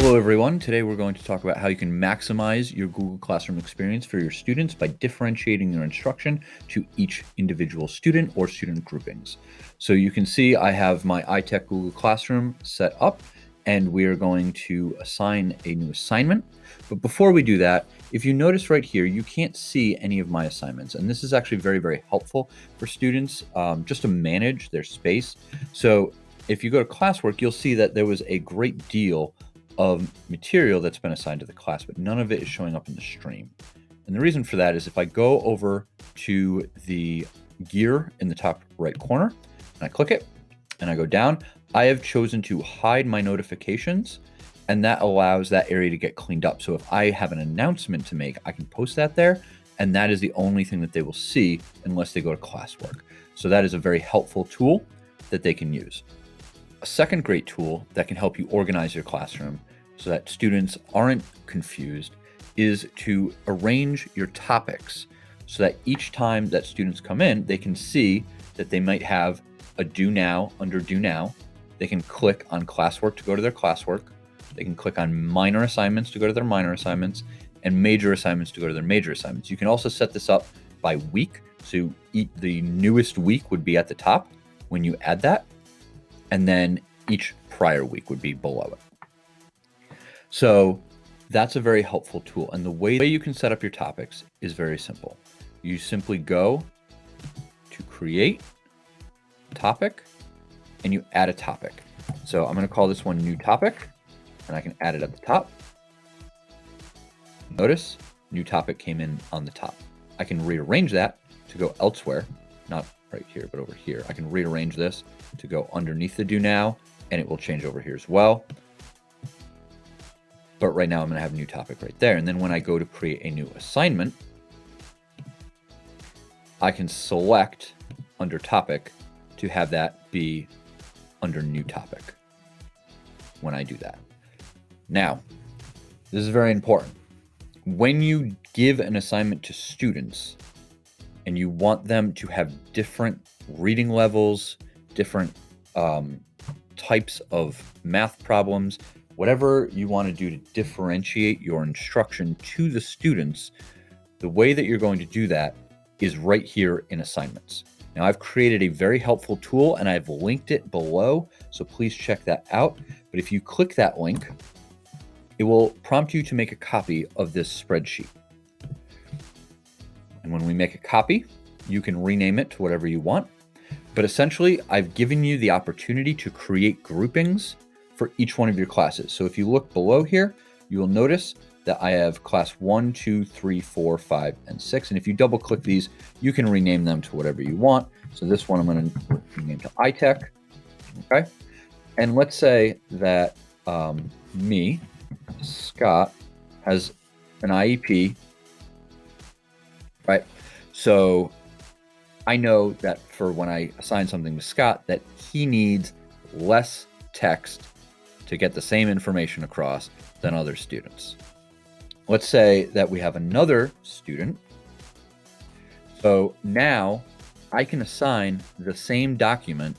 Hello everyone, today we're going to talk about how you can maximize your Google Classroom experience for your students by differentiating your instruction to each individual student or student groupings. So you can see I have my iTech Google Classroom set up and we're going to assign a new assignment. But before we do that, if you notice right here, you can't see any of my assignments. And this is actually very, very helpful for students just to manage their space. So if you go to classwork, you'll see that there was a great deal of material that's been assigned to the class, but none of it is showing up in the stream. And the reason for that is if I go over to the gear in the top right corner and I click it and I go down, I have chosen to hide my notifications, and that allows that area to get cleaned up. So if I have an announcement to make, I can post that there, and that is the only thing that they will see unless they go to classwork. So that is a very helpful tool that they can use. A second great tool that can help you organize your classroom so that students aren't confused is to arrange your topics so that each time that students come in, they can see that they might have a do now under do now. They can click on classwork to go to their classwork. They can click on minor assignments to go to their minor assignments, and major assignments to go to their major assignments. You can also set this up by week. So the newest week would be at the top when you add that, and then each prior week would be below it. So that's a very helpful tool. And the way you can set up your topics is very simple. You simply go to create topic and you add a topic. So I'm going to call this one new topic and I can add it at the top. Notice new topic came in on the top. I can rearrange that to go elsewhere, not right here, but over here. I can rearrange this to go underneath the do now, and it will change over here as well. But right now I'm going to have a new topic right there. And then when I go to create a new assignment, I can select under topic to have that be under new topic when I do that. Now, this is very important. When you give an assignment to students and you want them to have different reading levels, different types of math problems, whatever you want to do to differentiate your instruction to the students, the way that you're going to do that is right here in assignments. Now I've created a very helpful tool and I've linked it below, so please check that out. But if you click that link, it will prompt you to make a copy of this spreadsheet. And when we make a copy, you can rename it to whatever you want. But essentially, I've given you the opportunity to create groupings for each one of your classes. So if you look below here, you will notice that I have class 1, 2, 3, 4, 5, and 6. And if you double click these, you can rename them to whatever you want. So this one I'm going to rename to iTech. Okay. And let's say that me, Scott, has an IEP, right? So I know that for when I assign something to Scott, that he needs less text to get the same information across than other students. Let's say that we have another student. So now I can assign the same document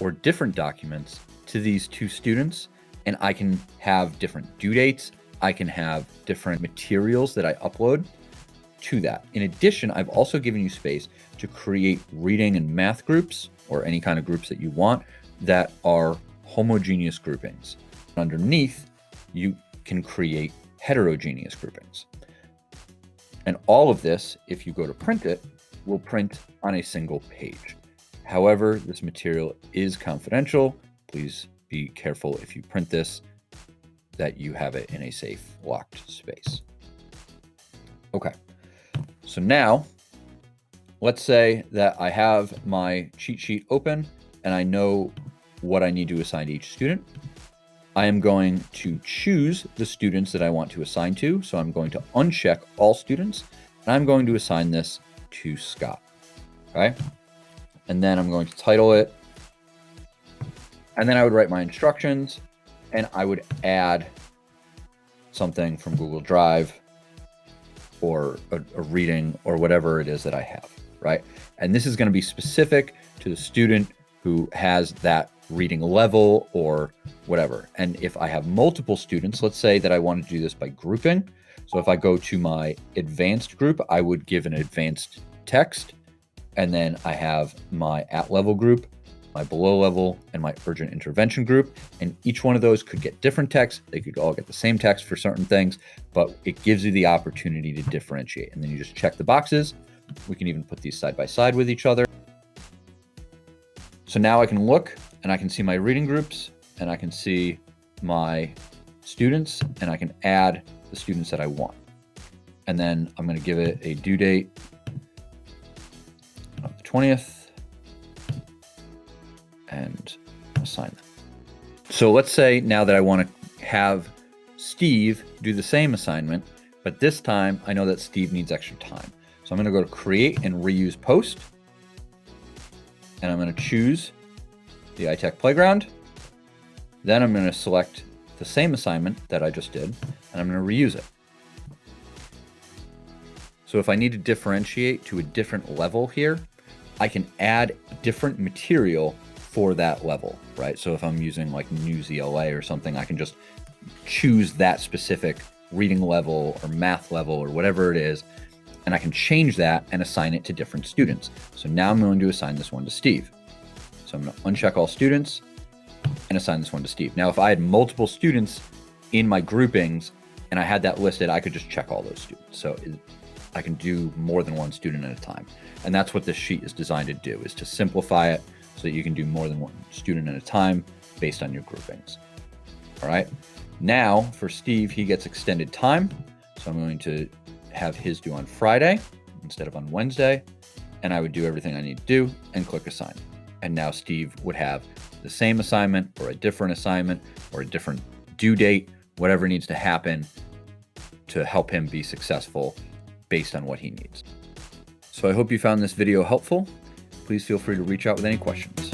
or different documents to these two students, and I can have different due dates. I can have different materials that I upload to that. In addition, I've also given you space to create reading and math groups or any kind of groups that you want that are homogeneous groupings. Underneath, you can create heterogeneous groupings. And all of this, if you go to print it, will print on a single page. However, this material is confidential. Please be careful if you print this that you have it in a safe, locked space. Okay. So now, let's say that I have my cheat sheet open and I know what I need to assign to each student. I am going to choose the students that I want to assign to. So I'm going to uncheck all students and I'm going to assign this to Scott. Okay. And then I'm going to title it. And then I would write my instructions and I would add something from Google Drive or a reading or whatever it is that I have, right? And this is going to be specific to the student who has that reading level or whatever. And if I have multiple students, let's say that I want to do this by grouping. So if I go to my advanced group, I would give an advanced text, and then I have my at-level group, my below level, and my urgent intervention group. And each one of those could get different text. They could all get the same text for certain things, but it gives you the opportunity to differentiate. And then you just check the boxes. We can even put these side by side with each other. So now I can look and I can see my reading groups and I can see my students and I can add the students that I want. And then I'm going to give it a due date of the 20th. And assign them. So let's say now that I want to have Steve do the same assignment, but this time I know that Steve needs extra time. So I'm going to go to create and reuse post. And I'm going to choose the iTech Playground. Then I'm going to select the same assignment that I just did, and I'm going to reuse it. So if I need to differentiate to a different level here, I can add different material for that level, right? So if I'm using like News ELA or something, I can just choose that specific reading level or math level or whatever it is, and I can change that and assign it to different students. So now I'm going to assign this one to Steve. So I'm going to uncheck all students and assign this one to Steve. Now, if I had multiple students in my groupings and I had that listed, I could just check all those students. So I can do more than one student at a time. And that's what this sheet is designed to do, is to simplify it so that you can do more than one student at a time based on your groupings. All right. Now for Steve, he gets extended time. So I'm going to have his due on Friday instead of on Wednesday. And I would do everything I need to do and click assign. And now Steve would have the same assignment or a different assignment or a different due date, whatever needs to happen to help him be successful based on what he needs. So I hope you found this video helpful. Please feel free to reach out with any questions.